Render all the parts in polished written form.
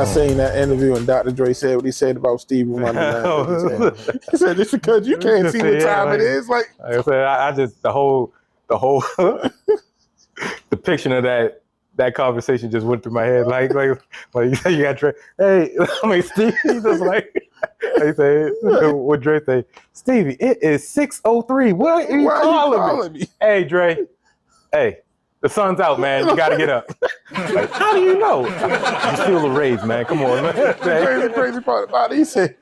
I seen that interview and Dr. Dre said what he said about Stevie Wonder. He said, just because you can't see what time it is. Like I said, I just, the whole depiction of that conversation just went through my head. Like you say, you got Dre. Hey, I mean, Stevie just like, they say, what Dre say? Stevie, it is 6:03. What are you calling me? Hey, Dre. Hey, the sun's out, man. You got to get up. Like, how do you know? You feel the rays, man. Come on, man. The crazy part about it, he said,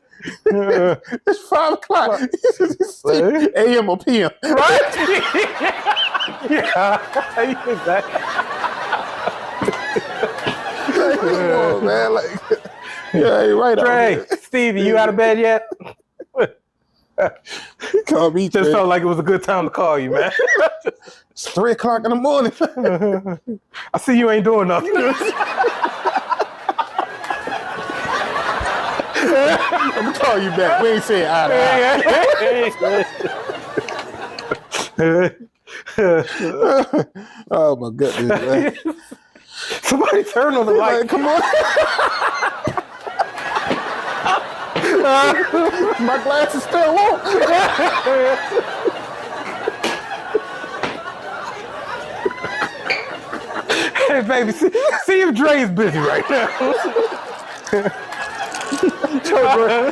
it's 5 o'clock. It's AM or PM. Right? Yeah. Exactly. Like, come on, man. Like, yeah, you're right. Dre, Stevie, you out of bed yet? Call me. Just felt like it was a good time to call you, man. It's 3 o'clock in the morning. I see you ain't doing nothing. I'm gonna call you back. We ain't saying oh my goodness, man. Somebody turn on the light. Like, come on. My glasses still on. Hey, baby, see if Dre's busy right now.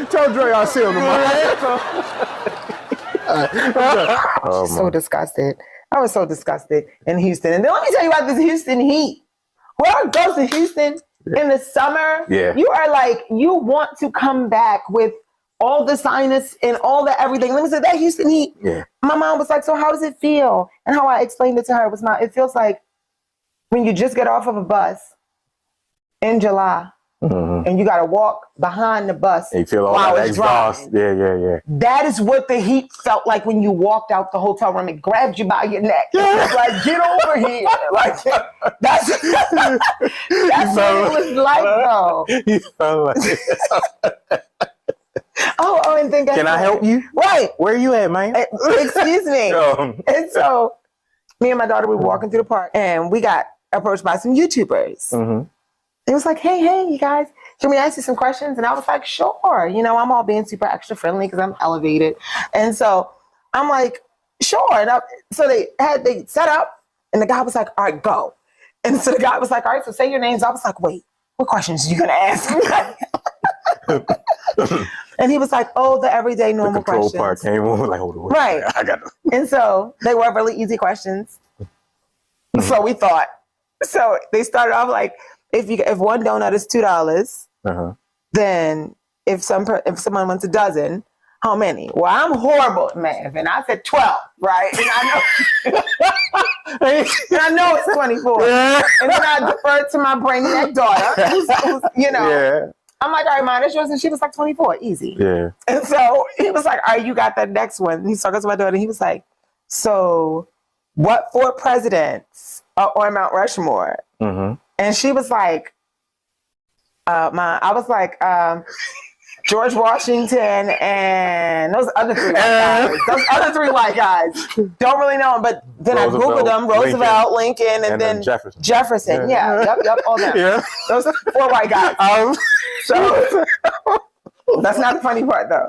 Tell Dre I'll see him tomorrow. So disgusted. I was so disgusted in Houston. And then let me tell you about this Houston heat. Whoever goes to Houston in the summer, you are like, you want to come back with all the sinus and all the everything. Let me say that Houston heat. Yeah. My mom was like, so how does it feel? And how I explained it to her was not, it feels like when you just get off of a bus in July and you got to walk behind the bus. And you feel all that exhaust. Yeah. That is what the heat felt like when you walked out the hotel room. It grabbed you by your neck. It was like, get over here. Like, that's what it was like, though. You felt like Oh, and then can I help you? Right. Where you at, man? Excuse me. And so me and my daughter, we were walking through the park and we got approached by some YouTubers. It was like, hey, you guys, can we ask you some questions? And I was like, sure. You know, I'm all being super extra friendly because I'm elevated. And so I'm like, sure. And so they set up and the guy was like, all right, go. And so the guy was like, all right, so say your names. I was like, wait, what questions are you going to ask me? And he was like, oh, the everyday normal questions. The control part came on, like, hold on. Right. I got them. And so they were really easy questions. So we thought. So they started off like, if one donut is $2, then if someone wants a dozen, how many? Well, I'm horrible at math, and I said 12, right? And I know it's 24. And then I deferred to my brainiac daughter, who's you know. Yeah. I'm like, all right, mine is yours, and she was like 24, easy. Yeah. And so he was like, all right, you got that next one. And he started to my daughter, and he was like, so what 4 presidents are on Mount Rushmore? And she was like, I was like, George Washington and those other 3 white guys. Those other 3 white guys. Don't really know them, but then I Googled them, Roosevelt, Lincoln, and then Jefferson. Yeah, yep, all them. Yeah. Those 4 white guys. So that's not the funny part, though.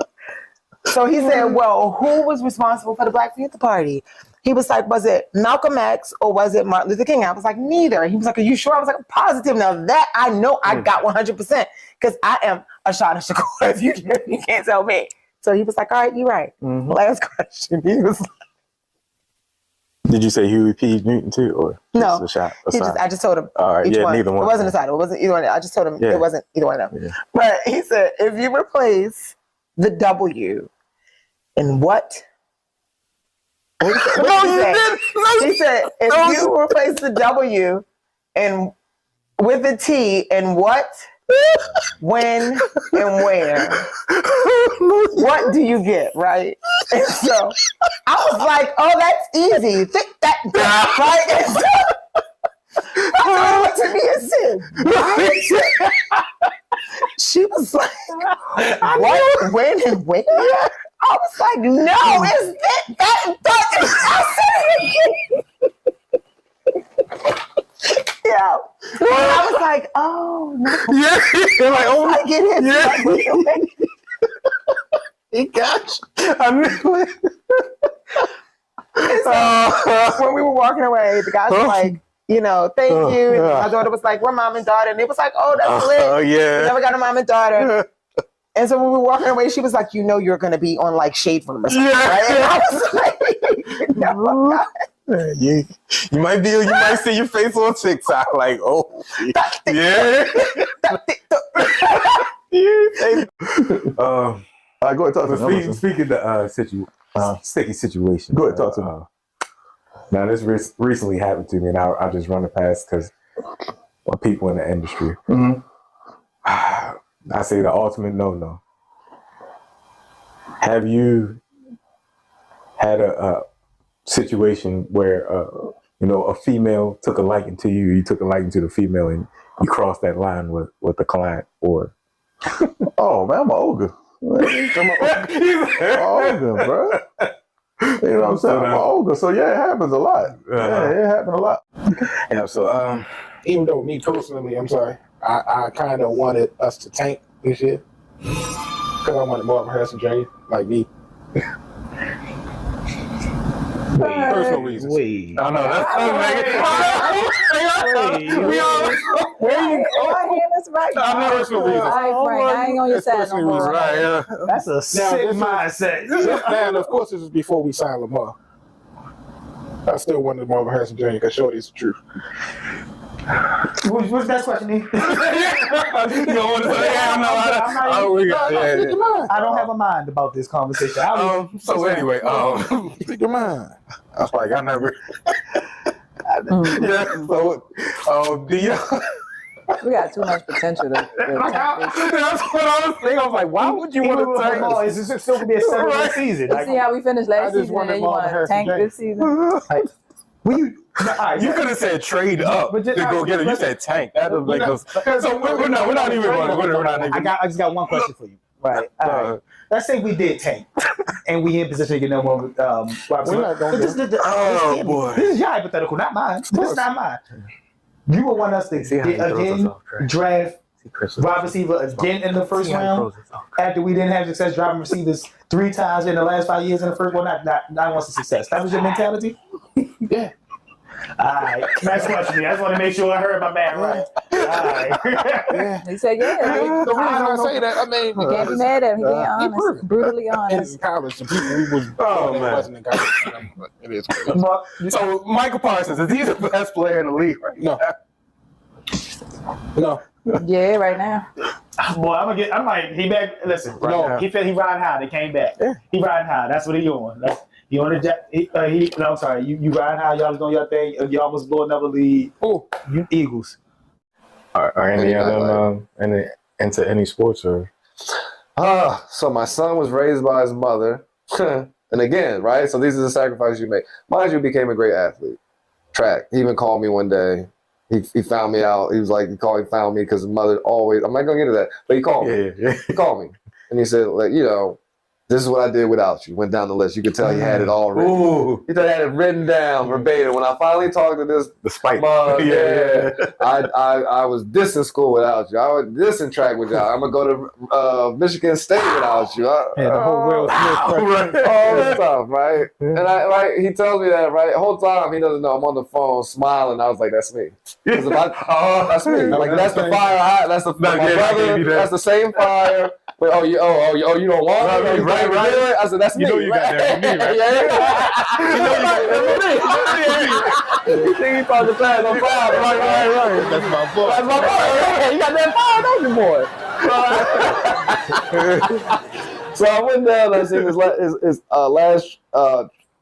So he said, well, who was responsible for the Black Panther Party? He was like, was it Malcolm X or was it Martin Luther King? I was like, neither. He was like, are you sure? I was like, positive. Now that I know I got 100% because I am a shot of Shakur. If you can't tell me. So he was like, all right, you're right. Last question. He was like, did you say Huey P. Newton too? Or no. I just told him all right, each one. Neither one. It wasn't a title. It wasn't either one. I just told him it wasn't either one of them. Yeah. But he said, if you replace the W in what? He said, if you replace the W and with the T in what, when, and where, what do you get, right? And so I was like, oh, that's easy. Think that, right? And so I told her to be a sin. Right? She was like, what, when, and where? I was like, no, it's that. I said it again. Yeah. I was like, oh no. Yeah, like, oh, I get it. Yeah. Like, wait a minute. he got you. I knew it. So, when we were walking away, the guys were like, you know, thank you. And my daughter was like, we're mom and daughter. And it was like, oh, that's lit. Oh, yeah. We never got a mom and daughter. And so when we were walking away, she was like, you know, you're going to be on like Shade Room or something. Yeah. Right? And I was like, no, you might see your face on TikTok like, oh, yeah. Go ahead, talk to me. Speaking of sticky situation. Go ahead, talk to me. Now, this recently happened to me, and I just run it past because people in the industry. Mm-hmm. I say the ultimate no. Have you had a situation where a female took a liking to you, you took a liking to the female, and you crossed that line with the client, or? Oh man, I'm an ogre. I'm an ogre, bro. You know what I'm saying? I'm an ogre. So yeah, it happens a lot. Yeah, it happens a lot. Yeah. So even though me personally, I'm sorry, I kind of wanted us to tank this year because I wanted more of a Harrison Jr. like me. Personal reasons. I know that's where you go? My hand is right. Personal reasons. All right, Frank, I ain't on your side no more. right. Yeah. That's a sick mindset. And of course, this is before we signed Lamar. I still wanted more of a Harrison Jr. because Shorty's the truth. What's that question, E? You don't want to say, I don't have a mind about this conversation. So anyway, Speak your mind. I was like, I never. Yeah. So, do you? We got too much potential to That's what I was thinking. I was like, why would you want to tank? Oh, it's still gonna be a 7-game season. You see how we finished last season, and then you want to tank this season? You could have said trade up to go get it. You said tank. That was like so we're not even going. I just got one question for you. Right. All right. Let's say we did tank, and we in position to get no more. We're not going boy. This is your hypothetical, not mine. This is not mine. You would want us to again draft wide receiver again in the first round after we didn't have success driving receivers 3 times in the last 5 years in the first one. Not once a success. That was your mentality. Yeah. All right. Next question. I just want to make sure I heard my man right. All right. Yeah. He said, yeah. The reason I say that, I mean, You can't be mad at him. He being honest, brutally honest. in college, the people we was wasn't in college. It is crazy. So Michael Parsons, is he the best player in the league right now? No. Yeah, right now. Boy, I'm like, he back. Listen, he said he riding high. They came back. Yeah. He riding high. That's what he doing. You on the I'm sorry. You riding high. Y'all was doing your thing. You almost blew another lead. Oh, you Eagles. Are any of them into any sports or? So my son was raised by his mother, and again, right. So these are the sacrifices you make. Mind you, became a great athlete. Track. He even called me one day. He found me out. He was like, found me because his mother always. I'm not gonna get into that, but he called me. Yeah. He called me, and he said, like, this is what I did without you. Went down the list. You could tell he had it all written. Ooh. He had it written down verbatim. When I finally talked to this, the spike. I was dissing school without you. I was dissing track without you. I'm gonna go to Michigan State without you. The whole world. All this stuff, right? And he tells me that, right? The whole time he doesn't know. I'm on the phone smiling. I was like, that's me. That's me. Like that's the fire. That's my brother. That's the same fire. Wait, you don't want it? Right. I said, that's me. You know you got that from me, right? You think he thought the plan on fire? Right. That's my boy. That's my boy. You got that fire, don't you, boy? So I went down. I seen his last.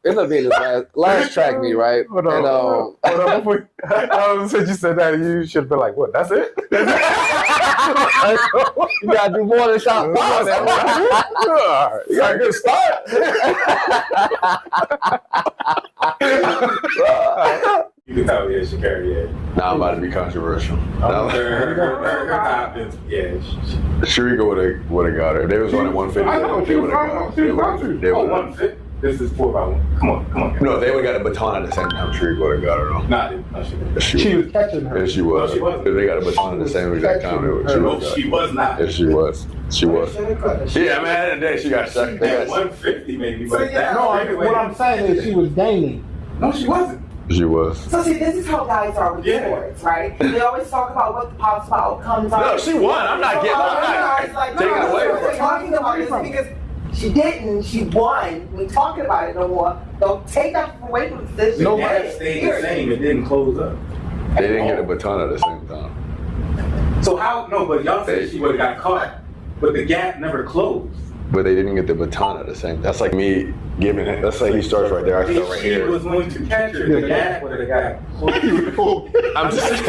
Ended up being his last track meet, right? Hold on. Since you said that, you should have been like, what, that's it? You gotta do more than shot. You got a good start. You can tell me it's your career. Now I'm about to be controversial. Yeah. Sharika would have got her. They was running 150. I know, she was running. They would have. This is 4x1. Come on. No, if they would have got a baton at the same time, Tree would have got her. Nah, She was catching her. Yes, she was. No, she wasn't. If they got a baton at the same exact time, she would have got She was not. Yes, she was. She was. Yeah, man, at the day, she got second. She got 150 maybe, but No, what I'm saying is she was gaining. No, she wasn't. She was. So see, this is how guys are with sports, right? They always talk about what the possible outcomes are. No, she won. I'm not taking it away from her. Talking about this because she didn't. She won. We talking about it no more. Don't take that away from this. The gap stayed the same. It didn't close up. They didn't get a baton at the same time. So how? No, but y'all said she would have got caught, but the gap never closed. But they didn't get the baton at the same time. That's like me giving it. Let's say he starts right there. I start right She here. was going to catch her. The gap would have got closed. I'm just saying.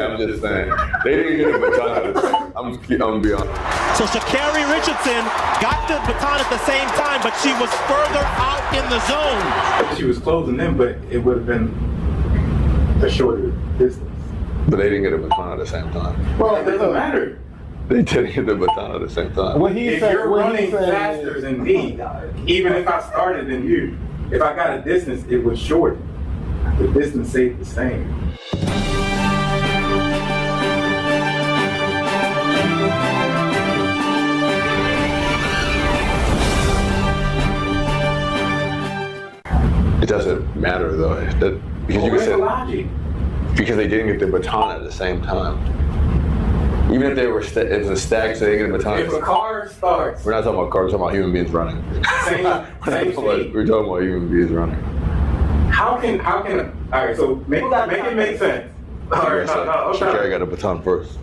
I'm just saying. They didn't get a baton at the same time. I'm gonna be honest. So Sha'Carri Richardson got the baton at the same time, but she was further out in the zone. She was closing in, but it would have been a shorter distance. But they didn't get a baton at the same time. Well, It doesn't matter. They didn't get the baton at the same time. What he If said, you're what he running said faster is, than me, even if I started than you, if I got a distance, it was short. The distance stayed the same. It doesn't matter though. Because you can say logic. because they didn't get the baton at the same time. Even if they were it was a stack, so they didn't get a baton. If a car starts, We're not talking about cars. We're talking about human beings running. same speed. We're talking about human beings running. How can? All right, so make it make sense. All right, Sha'Carri got a baton first.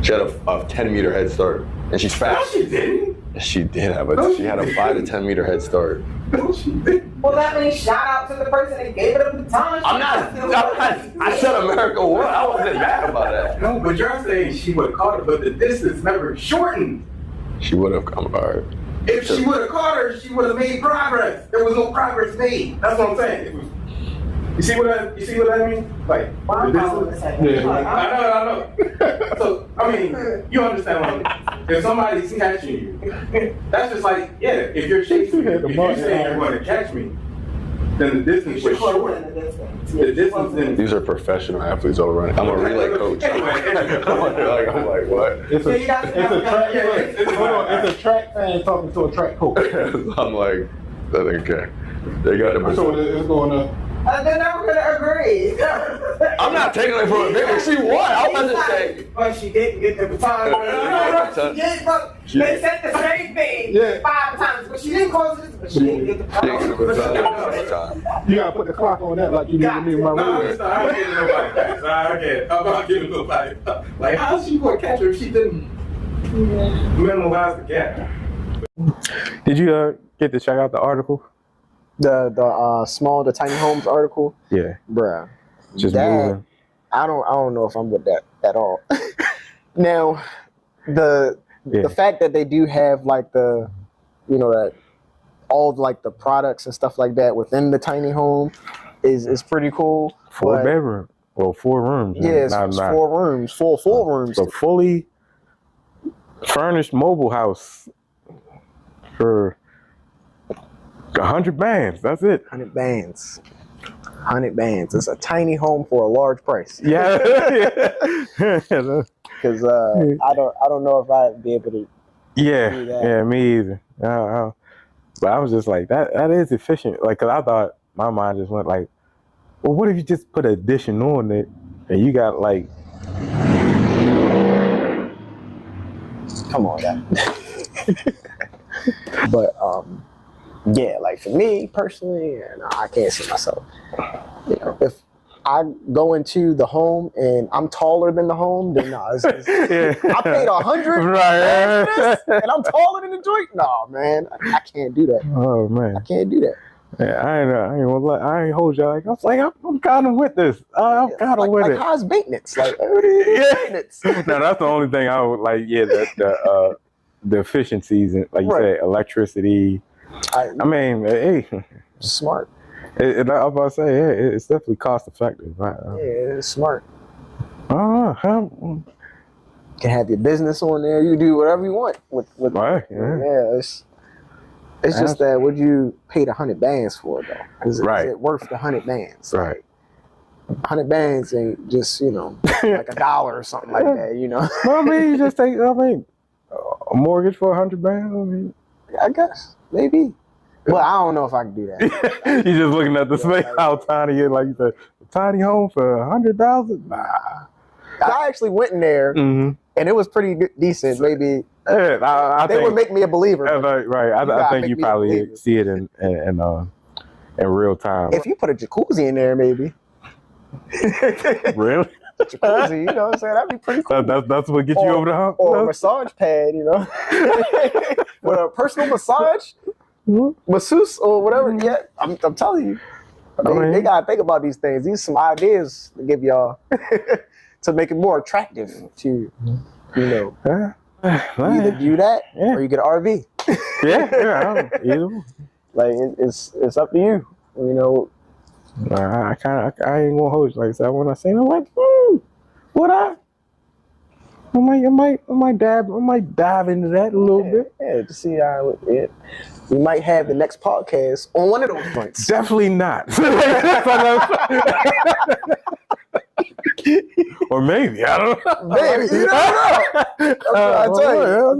She had a 10-meter head start, and she's No, fast. she didn't. She did have No, she had a 5 to 10-meter head start. No, she didn't. Well, that means shout out to the person that gave it a baton. I said America won. I wasn't mad about that. No, but you're saying she would have caught her, but the distance never shortened. She would have come. All right. If she would have caught her, she would have made progress. There was no progress made. That's what I'm saying. It was, you see what I mean? Like the distance. I know. So I mean, you understand what I mean? If somebody's catching you, that's just like if you're chasing me, if you're saying you're going to catch me, then the distance was short. The distance then. These are professional athletes all running. I'm a relay coach. I'm like, what? it's a track fan talking to a track coach. I'm like, okay. They got the So it's going to. They're never going to agree. I'm not taking it for a victory. She won. I wasn't saying. But she didn't get the baton. She did, but they said the same thing 5 times, but she didn't close it. But she didn't get the baton. You got to put the clock on that like you did with me in my No, room. I'm not giving nobody that. I'm not giving nobody. Like, how's she going to catch her if she didn't minimize the gap? Did you get to check out the article? The tiny homes article, Yeah, bruh. just that, moving. I don't know if I'm with that at all. Now, the fact that they do have like that all of, like the products and stuff like that within the tiny home is pretty cool. 4 bedroom, well 4 rooms. Yeah, it's 4 rooms, full rooms. A fully furnished mobile house for 100 bands. That's it. 100 bands. 100 bands. It's a tiny home for a large price. Yeah. Because I don't know if I'd be able to. Yeah, me either. But I was just like, that is efficient. Like, cause I thought my mind just went like, well, what if you just put an addition on it and you got like. Come on, guy. But yeah, like for me personally, I can't see myself. If I go into the home and I'm taller than the home, then no. I paid $100 Right. for this, and I'm taller than the joint. No, man, I can't do that. Oh man, I can't do that. Yeah, I ain't hold you like. I was like, I'm kind of with this. I'm kind of with like it. how's maintenance? Like, maintenance. No, that's the only thing I would like. Yeah, the efficiencies and like you said, electricity. I mean, hey, smart. I was about to say, yeah, it's definitely cost effective. Right? Yeah, it's smart. can have your business on there. You do whatever you want with Right, yeah. It's just that what you paid 100 bands for though. Is it worth the 100 bands? Right. 100 bands ain't just, like $1 or something like that, Well, I mean, you just take, a mortgage for 100 bands. I mean, I guess maybe. Well, I don't know if I can do that. You're just looking at the space, how tiny it, like you said, a tiny home for 100,000. Nah. I actually went in there, and it was pretty decent. Maybe I they would make me a believer. Right. I think you probably see it in real time. If you put a jacuzzi in there, maybe. Really? Jacuzzi, you know what I'm saying? That'd be pretty cool. That's what gets you over the hump. Or a massage pad, with a personal massage, masseuse or whatever. Yeah, I'm telling you, they gotta think about these things. These are some ideas to give y'all to make it more attractive to you either do that or you get an RV. Either. Like it's up to you. I ain't gonna hold you like I said. When I say, I'm like, what I might dive into that a little bit. Yeah, to see how it. We might have the next podcast on one of those points. Definitely not. Or maybe, I don't know. Maybe, you don't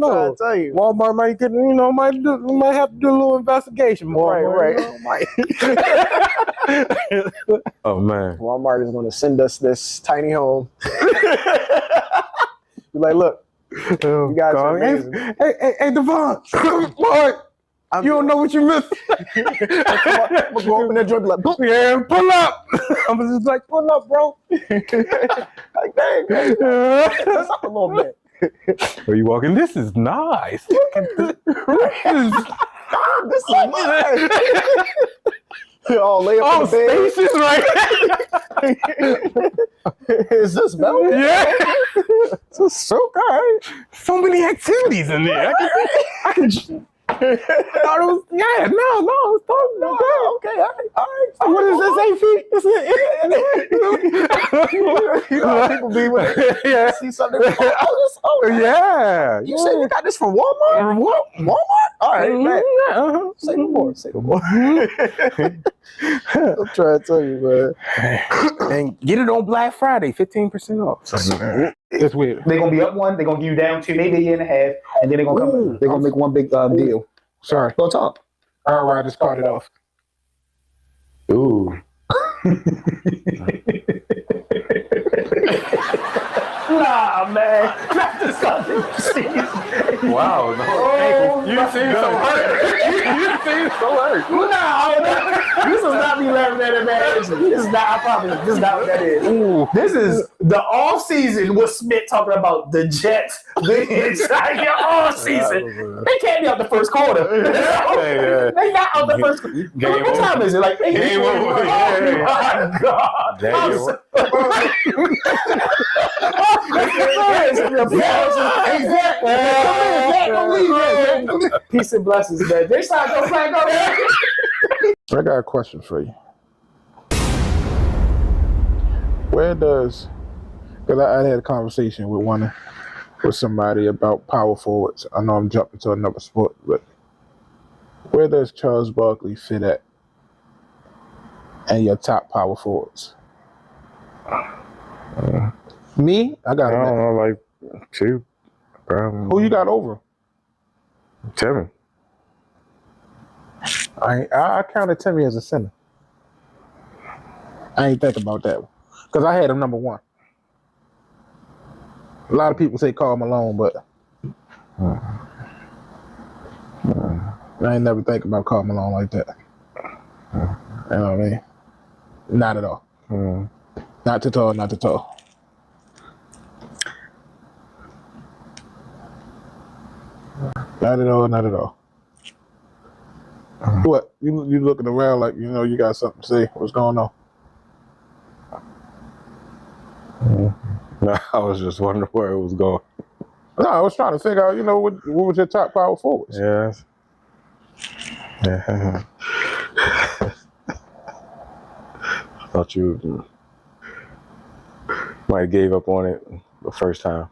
know. I tell you. Walmart might get, might have to do a little investigation. Right. Oh man. Walmart is going to send us this tiny home. You're like, look, you guys are amazing. Hey, Devon. Mark. You don't know what you missed. I'm gonna go open that joint and be like, boop. Yeah, pull up. I'm just like, pull up, bro. Like, dang, that's up a little bit. Are you walking? This is nice. Look at this. This is nice. Oh, lay up in the bed. Spacious, right? Is this velvet? Yeah. It's so good. So many activities in there. I can I thought it was, no, it's totally okay, all right. So what is this, 8 feet? You know how people be when they see something. Yeah. You said you got this from Walmart? Walmart? All right, say no more. I'm trying to tell you, man. And get it on Black Friday, 15% off. It's weird. They're gonna be up one, they're gonna give you down two, maybe a year and a half, and then they're gonna come. They're gonna make one big deal. Sorry. Go talk. All right, I just caught it off. Ooh. Nah, man. Not the Sunday. Wow. No. You seem so hurt. You seem so hurt. No. This is not me laughing at it, man. This is not, I promise. This is not what that is. Ooh. This is the off season with Smith talking about the Jets the entire off season. They can't be out the first quarter. They not out the first quarter. What time is it? Like Game over. Oh my God. Peace and blessings, man. They start to flag up. I got a question for you. Where does, because I had a conversation with somebody about power forwards. I know I'm jumping to another sport, but where does Charles Barkley fit at and your top power forwards? Me? I got I don't know, like two. Probably. Who you got over? Timmy. I counted Timmy as a center. I ain't think about that one because I had him number one. A lot of people say Karl Malone, but I ain't never think about Karl Malone like that. You know what I mean? Not at all. Not at all. Not at all. Not at all. Not at all. What? You looking around like you got something to say? What's going on? No, I was just wondering where it was going. No, I was trying to figure out, what was your top power forwards? Yes. Yeah. I thought you might have gave up on it the first time.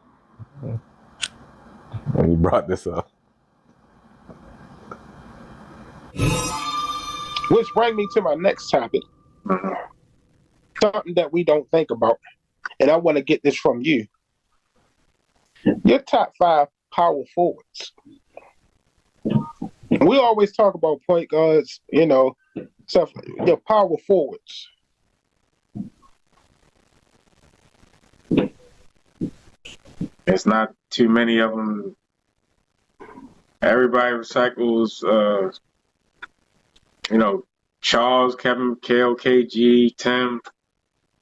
When you brought this up. Which brings me to my next topic. Something that we don't think about. And I want to get this from you. Your top 5 power forwards. We always talk about point guards, you know, stuff. Your power forwards. It's not too many of them. Everybody recycles, you know, Charles, Kevin, Kale, KG, Tim,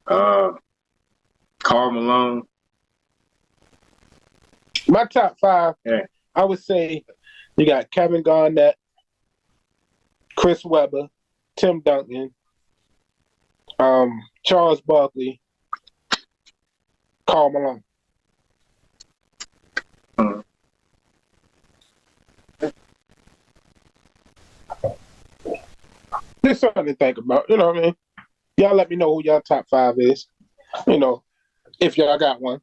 Karl Malone. My top 5, I would say you got Kevin Garnett, Chris Webber, Tim Duncan, Charles Barkley, Karl Malone. Just something to think about, you know what I mean? Y'all let me know who y'all top 5 is, you know, if y'all got one.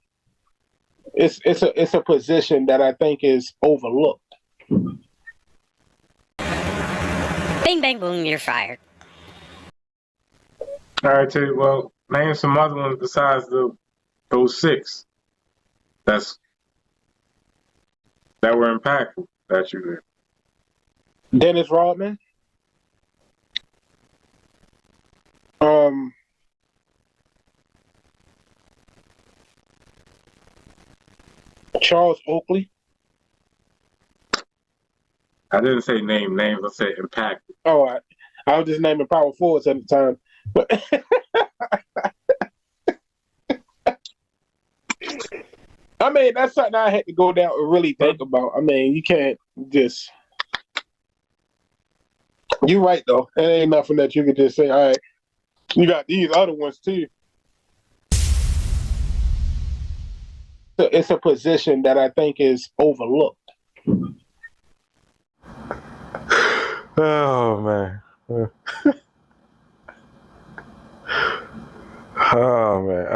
It's a position that I think is overlooked. Bing, bang, boom, you're fired. All right, tell you, well, name some other ones besides those 6 that were impactful that you did. Dennis Rodman. Charles Oakley. I didn't say names, I said impact. Oh, I was just naming power forwards at the time. But I mean, that's something I had to go down and really think about. I mean, you can't just. You're right, though. It ain't nothing that you could just say, all right, you got these other ones, too. It's a position that I think is overlooked. Oh, man. Oh, man.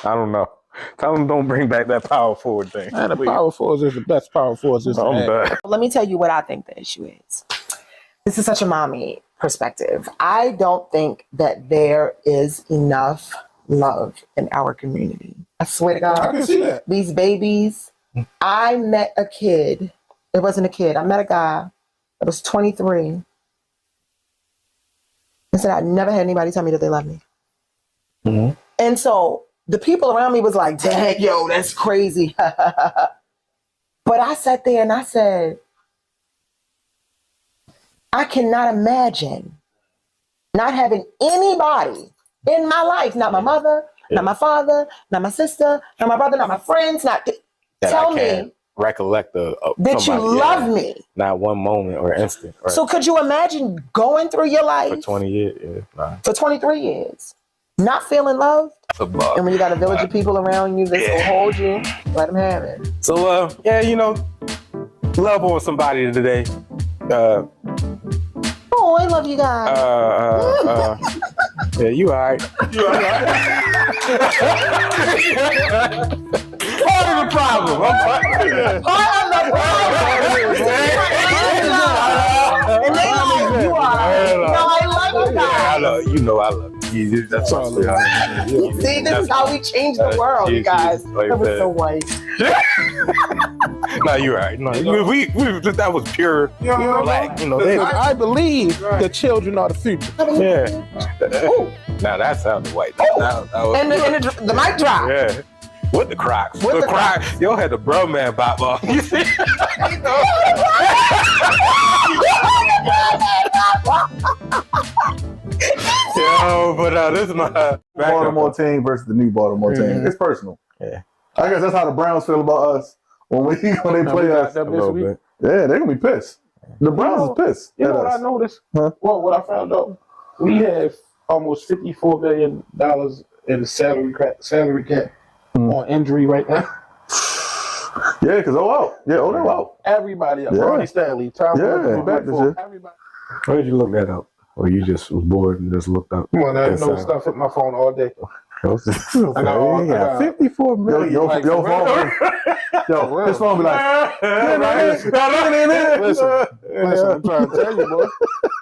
I don't know. Tell them don't bring back that power forward thing. Man, the power forwards is the best power forwards. Let me tell you what I think the issue is. This is such a mommy perspective. I don't think that there is enough love in our community. I swear to God. I can see that. These babies. I met a kid. It wasn't a kid. I met a guy that was 23. I said, I never had anybody tell me that they love me. Mm-hmm. And so the people around me was like, dang, yo, that's crazy. But I sat there and I said, I cannot imagine not having anybody in my life, not my mother, not my father, not my sister, not my brother, not my friends, not tell me recollect that you love me. Not one moment or instant. Right? So could you imagine going through your life For 20 years, for 23 years, not feeling loved? And when you got a village of people around you that will hold you, let them have it. So, you know, love on somebody today. Oh, I love you guys. Yeah, you all right. You all right. Part of the problem. Part of the problem. And they like, you are. No, I love you guys. I love you. Know I love you. That's all. See, this is how we change the world, you guys. That was so white. No, you're right. No, we that was pure black. You know, I believe the children are the future. Yeah. Now that sounded white. That was, and the mic drop. Yeah. With the Crocs. With the Crocs. Yo had the bro man bop off. You see? Yo, but this is my Baltimore team versus the new Baltimore team. It's personal. Yeah. I guess that's how the Browns feel about us when they play us. Yeah, they're gonna be pissed. The Browns is pissed. You know what I noticed? Huh? Well, what I found out, we have almost $54 million in salary cap on injury right now. Yeah, because out. Yeah, they're out. Everybody up. Ronnie Stanley, Tom back this year. Everybody. Where did you look that up? Or you just was bored and just looked up? Come on, I know stuff hit my phone all day. I got 54 million. Yo, phone. Yo, his phone be like, listen, I'm trying to tell you, boy.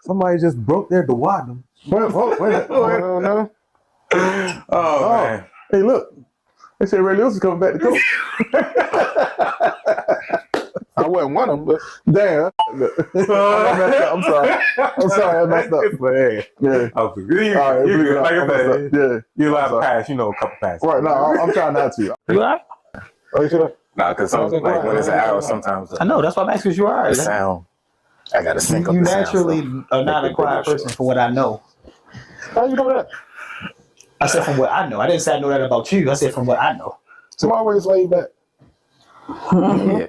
Somebody just broke their duodenum. Wait. No. Oh, man. Hey, look. They said Ray Lewis is coming back to coach. I wasn't one of them, but damn. I'm sorry, I messed up. But hey, Yeah. You allowed to pass, a couple passes. Right, no, I'm trying not to. You all right? Oh, you should have? Nah, because like when it's an hour, sometimes I know, that's why I'm asking you all right. the sound, I got to sync up You the sound, naturally so. are not a quiet person from what I know. How you know that? I said from what I know. I didn't say I know that about you. I said from what I know. So I'm always laid back. Yeah.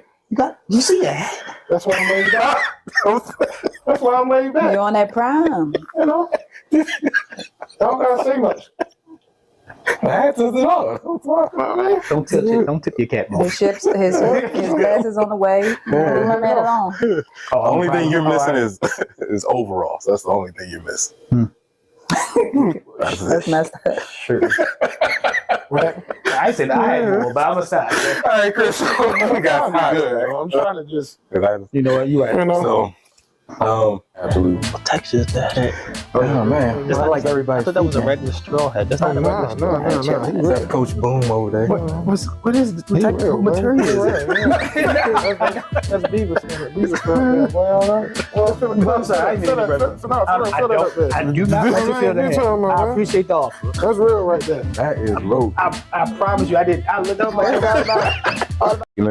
You see that? That's why I'm laid back. That's why I'm laid back. You're on that prime. I don't gotta say much. That's it all. Don't touch it. Don't tip your cap. His glasses on the way. Leave that alone. The only thing you're missing is overalls. That's the only thing you're missing. That's messed up. Sure. I said I had more, but I'm a side. All right, Chris. We got time. I'm trying to just. You know what? You right. So, absolutely. What texture is that? Oh man, It's not like everybody. I thought that was a regular straw hat. That's not a regular straw hat. Is that Coach Boom over there? What is what type of material is it? That's Beaver stuff. Beaver stuff. I'm sorry. I do not let you feel that. I appreciate the offer. That's real right there. That is low. I promise you, I did. I looked up my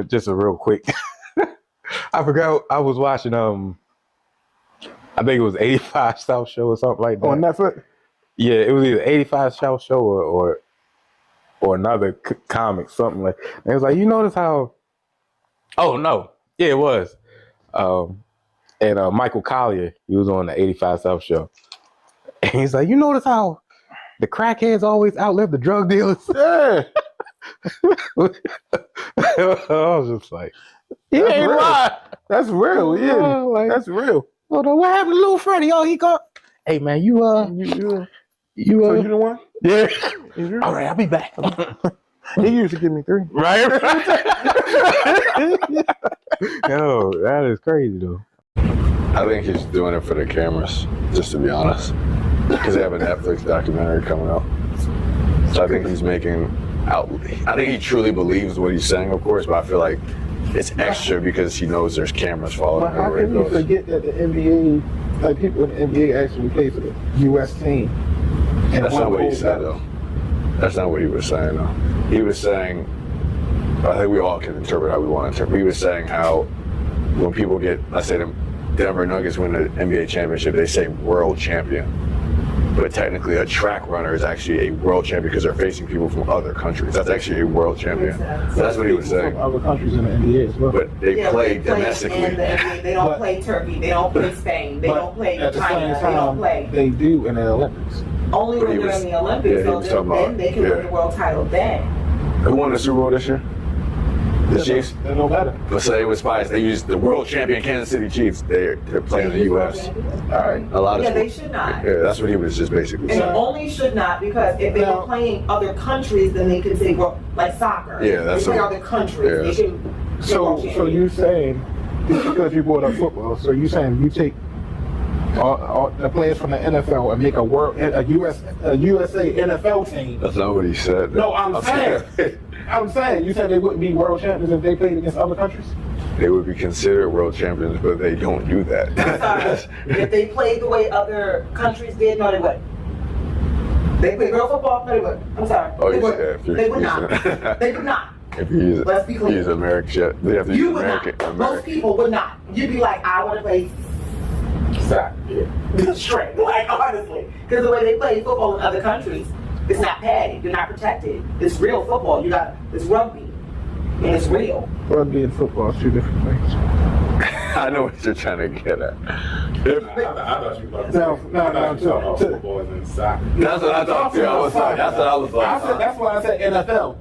Just a real quick. I forgot I was watching I think it was 85 South Show or something like that. On Netflix? Yeah, it was either 85 South Show or another comic, something like. And it was like, you notice how? Oh no, yeah, it was. And Michael Collier, he was on the 85 South Show, and he's like, you notice how the crackheads always outlive the drug dealers? Yeah. I was just like, He ain't lying. That's real. Yeah, that's real. Hold on, what happened to Little Freddie? Oh, he got. Hey man, you So you the one? Yeah. All right, I'll be back. He used to give me 3. Right. Yo, that is crazy though. I think he's doing it for the cameras, just to be honest, because they have a Netflix documentary coming out. So I think he's making out. I think he truly believes what he's saying, of course, but I feel like it's extra because he knows there's cameras following But how can you forget that the NBA, like people in the NBA actually play for the U.S. team? And That's not what he said, though. That's not what he was saying, though. He was saying, I think we all can interpret how we want to interpret. He was saying how when people get, let's say the Denver Nuggets win the NBA championship, they say world champion. But technically a track runner is actually a world champion because they're facing people from other countries. That's actually a world champion. That's what he was saying. From other countries in the NBA as well. But they play domestically. In the NBA. They don't play Turkey. They don't play Spain. They don't play China. They don't play. They do in the Olympics. Only when they're in the Olympics. So then they can win the world title then. Who won the Super Bowl this year? The Chiefs? They don't matter. Let's say it was biased. They used the world champion Kansas City Chiefs. They're playing in the U.S. All right. A lot of they sports. should not. Yeah, that's what he was just basically And saying. only should not because if they were playing other countries, then they could say, well, like soccer. Yeah, that's they play what- other countries. yeah, They can. So you saying because you brought up football? So you saying you take all the players from the NFL and make a USA NFL team? That's not what he said. No, I'm saying you said they wouldn't be world champions if they played against other countries. They would be considered world champions, but they don't do that. I'm sorry. If they played the way other countries did, no, they wouldn't. They play real football, no, they wouldn't. I'm sorry. Oh, they you would. said They would not. They would not. If you use Let's be clear. use American, they have to You use would American. not. Most people would not. You'd be like, I want to play straight, like honestly, because the way they play football in other countries, it's not padded. You're not protected. It's real football. It's rugby, and it's real. Rugby and football are 2 different things. I know what you're trying to get at. I thought you were about to say football and then soccer. That's what I thought. That's what I was like. That's why I said NFL.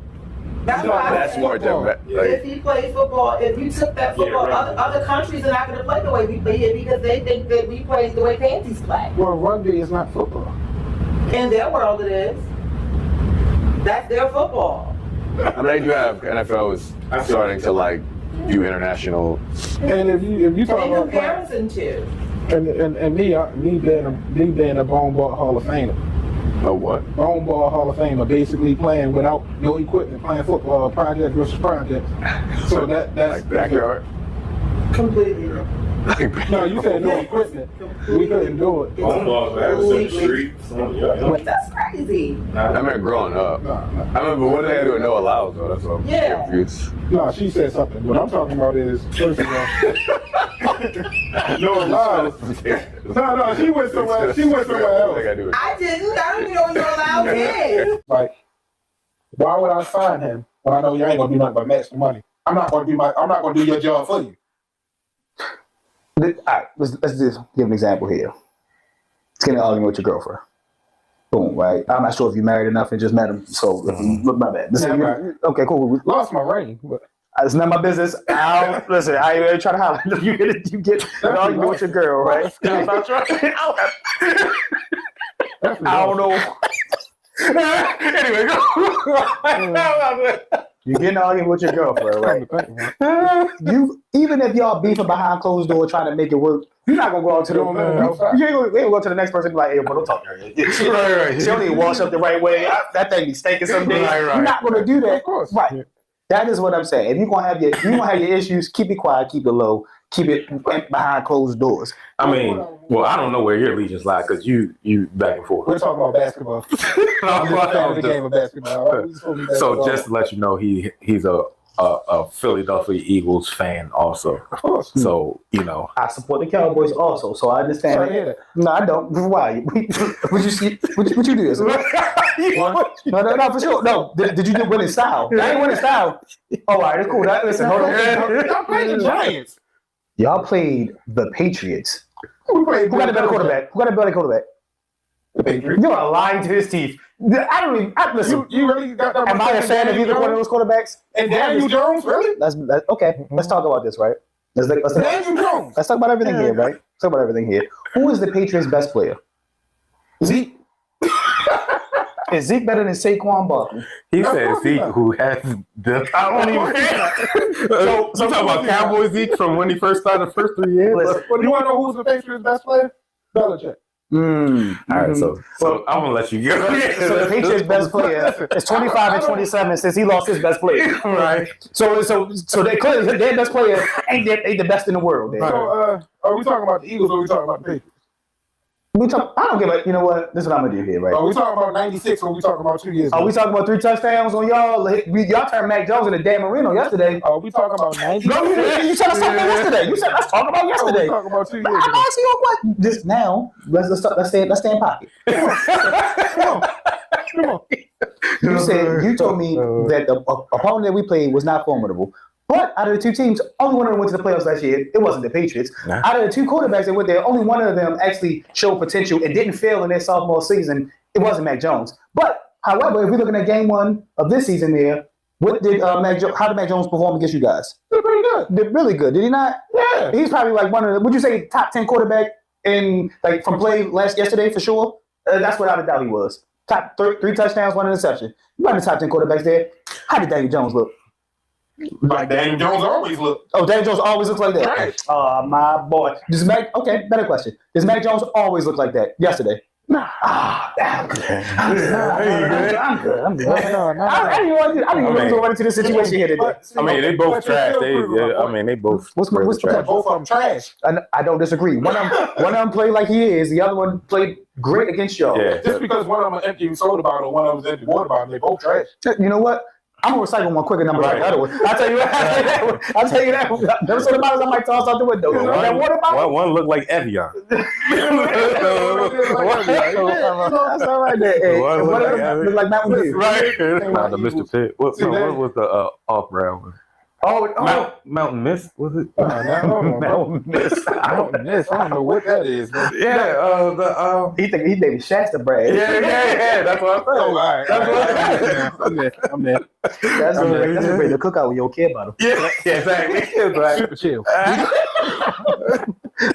That's more different. If he plays football, if you took that football, other countries are not going to play the way we play it because they think that we play the way panties play. Well, rugby is not football. In their world, it is. That's their football. I mean, they do have NFLs starting to like do international. And if you talk In about comparison to. and me being a bone ball Hall of Famer. Oh, what? Bone ball Hall of Famer, basically playing without no equipment, playing football, project versus project. So that's like backyard. Completely. No, you said no equipment. We couldn't do it. That's crazy. I remember growing up. I remember what they had to do with no allows though. That's what I'm confused. No, she said something. What I'm talking about is first of all, no allows. No, she went somewhere else. I didn't. I don't even know what no allows is. Like, why would I sign him when I know you ain't gonna do nothing but match the money? I'm not gonna do your job for you. All right, let's just give an example here. Let's get an argument with your girlfriend. Boom, right? I'm not sure if you married enough and just met him, so look, my bad. Okay, cool. Lost my ring, but it's not my business. Listen, I ain't trying to holler. You get an argument with your girl, right? That's not true. I don't know. Anyway, go. You get an argument with your girlfriend, right? You even if y'all beefing behind closed door trying to make it work, you're not gonna go out to the you ain't gonna go to the next person and be like, hey, but don't talk to her. Right. She don't even wash up the right way. That thing be stinking some days. Right. You're not gonna do that. Of course. Right. That is what I'm saying. If you're gonna have your issues, keep it quiet, keep it low, keep it behind closed doors. I mean, well, I don't know where your allegiance lie because you back and forth. We're talking about basketball. I'm just a fan of the game of basketball. So just to let you know, he's a Philadelphia Eagles fan also. Of course. So, you know. I support the Cowboys also, so I understand it. No, I don't. Why? Would you do this? No, for sure. No, did you do winning style? I ain't winning style. Oh, all right, it's cool. Listen, hold on. Y'all played the Giants. Y'all played the Patriots. Who got a better quarterback? The Patriots. You're lying to his teeth. I don't even. Listen. You really got that? Am I a fan of either one of those quarterbacks? And Daniel Jones, really? That's okay. Let's talk about this, right? Let's talk about everything here, right? Let's talk about everything here. Who is the Patriots' best player? Zeke. Is Zeke better than Saquon Barkley? He said Zeke, who has the. I don't even. So you talking about Cowboy Zeke from when he first started the first 3 years? Listen, you want to know who's the Patriots' best player? Belichick. All right, so I'm gonna let you go. So the Patriots' best player is 25 and 27 since he lost his best player. Right. So they clearly their best player ain't the best in the world. So are we talking about the Eagles or are we talking about the Patriots? I don't give a. You know what? This is what I'm gonna do here, right? Are we talking about 96 or are we talking about 2 years ago? Are we talking about 3 touchdowns on y'all? Y'all turned Mac Jones into Dan Marino yesterday. Are we talking about 90? No, you said let's talk about yesterday. You said let's talk about yesterday. We're talking about 2 years ago. I'm asking you a question. Just now, let's stay in pocket. Come on. You told me that the opponent that we played was not formidable. But out of the 2 teams, only one of them went to the playoffs last year. It wasn't the Patriots. Nah. Out of the 2 quarterbacks that went there, only one of them actually showed potential and didn't fail in their sophomore season. It wasn't Mac Jones. But, however, if we're looking at game 1 of this season there, how did Mac Jones perform against you guys? Did pretty good. Did really good. Did he not? Yeah. He's probably like one of the, would you say top 10 quarterback from play yesterday for sure? That's without a doubt he was. Top 3 touchdowns, 1 interception. One of the top 10 quarterbacks there. How did Daniel Jones look? Like Daniel Jones always look. Oh, Daniel Jones always looks like that. Right. My boy. Better question. Does Mac Jones always look like that? Yesterday. Nah. I'm good. I didn't even want to run into this situation here today. I mean, they both trash. They both. What's trash? Both of them trash. I don't disagree. One of them played like he is. The other one played great against y'all. Yeah. Just because one of them empty soda bottle, one of them's empty water bottle, they both trash. You know what? I'm gonna recycle one quicker number like the other one. I'll tell you that. Those soda bottles I might toss out the window. That water bottle. One looked like Evian. That's all right there. One looked like Mountain Dew. Right. The Mr. Pitt. What was the off-brand one? Mountain Mist, was it? Mountain Mist. Mountain Mist. I don't know what that is. But yeah, he named Shasta brand. Yeah. That's what I'm saying. All right. I'm there. That's a way to cook out when you don't care about him. Yeah, exactly. Super chill.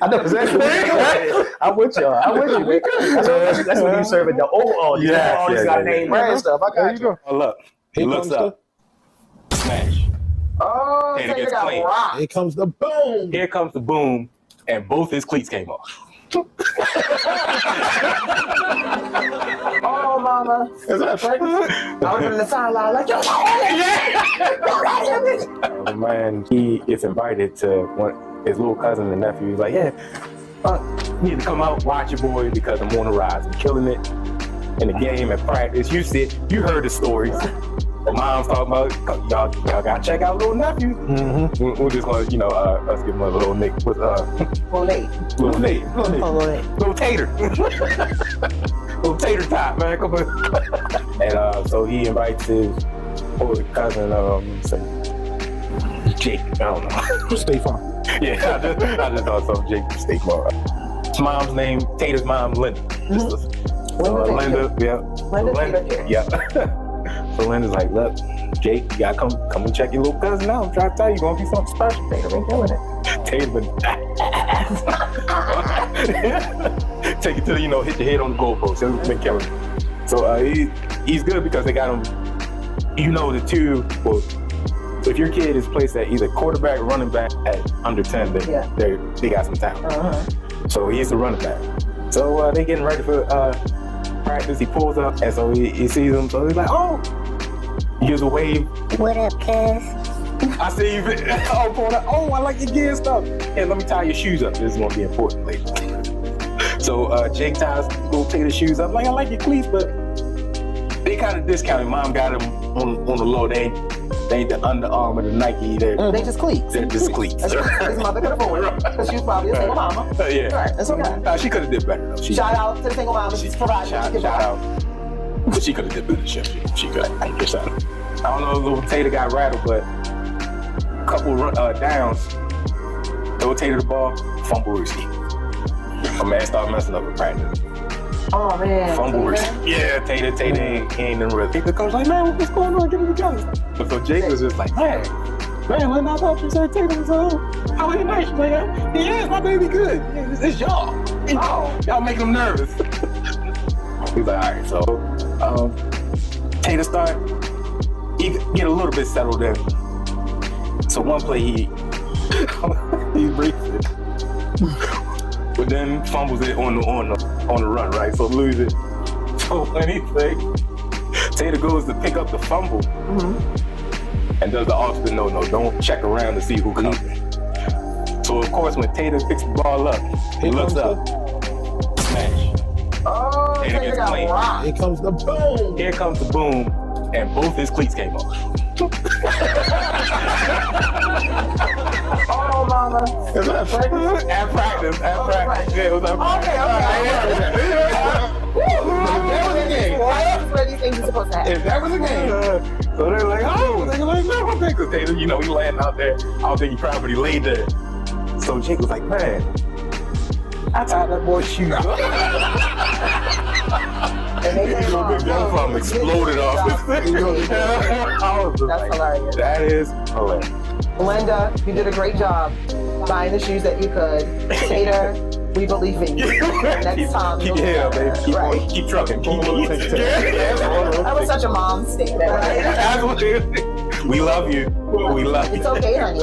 I know exactly what you're saying. I'm with y'all. I'm with you. That's when you serve at the old You always got name brand stuff. I got you. Oh, look. He looks up. Smash. Oh, Tater Tater gets got clean. rocked. Here comes the boom. Here comes the boom, and both his cleats came off. Oh, mama. Is that practice? I was in the sideline like, yo, The man, he gets invited to his little cousin and nephew. He's like, yeah, you need to come out, watch your boy because I'm on the rise. I'm killing it in the game and practice. You heard the stories. The mom's talking about, y'all gotta check out little nephew. Mm-hmm. We're just gonna, us give him a little Nick with Little Nate. Little Tater. Little Tater top, man. Come on. And so he invites his older cousin, Jake. I don't know. Stay fun. Yeah, I just thought some Jake from State Farm. His mom's name, Tater's mom, Linda. Linda, yeah. Linda, yeah. So Linda's like, look, Jake, you gotta come and check your little cousin out. I'm trying to tell you, you're gonna be something special. Tater been killing it. Tater's been take it to the, hit your head on the goalpost. He's been killing it. So he's good because they got him, the two, well, if your kid is placed at either quarterback or running back at under 10, they got some talent. So he's a running back. So they getting ready for practice. He pulls up, and so he sees him. So he's like, oh, he gives a wave. What up, cuz? I see you. Oh, I like your gear stuff. Hey, let me tie your shoes up. This is gonna be important later. So Jake ties little Tater's shoes up. Like, I like your cleats, but they kind of discounted. Mom got him on the low. They ain't the Under Armour, the Nike. They just cleats. They're just cleats. His mother could afford it because she was probably a single mama. Yeah. Right, that's okay. She could have did better though. Shout out to the single mama. She's providing. Shout out. But she could have did better. She could. I don't know if little Tater got rattled, but a couple downs. Throw Tater the ball, fumble Ruski. My man started messing up with practice. Oh man. Fumble Ruski. Yeah, Tater ain't in the rhythm. The coach like, man, what's going on? Give me the guns. But so Jake was just like, man, when I thought you said Tater was how he nice? Like, yeah, my baby good. Yeah, it's y'all. Y'all making him nervous. He's like, all right, so Tater he get a little bit settled in. So one play he breaks it, but then fumbles it on the run, right? So lose it. So anything, Tater goes to pick up the fumble and does the opposite. No, don't check around to see who comes. So of course, when Tater picks the ball up, he looks up, smash. Oh, Tater got rocked. Here comes the boom. Here comes the boom, and both his cleats came off. Oh, mama. Is that practice? At practice. Yeah, it was at practice. That was a game. That's where these things are supposed to happen. That was a game. So they're like, no, okay, because Tater, he laying out there. I don't think he cried, but he laid there. So Jake was like, man, I tied that boy's shoes up. And they came off. One from exploded off his thing. That's hilarious. That is hilarious. Linda, you did a great job buying the shoes that you could. Tater, we believe in you. Next time. Keep your head up, baby. Keep trucking. That was such a mom statement, right? We love you. We love you. It's okay, honey.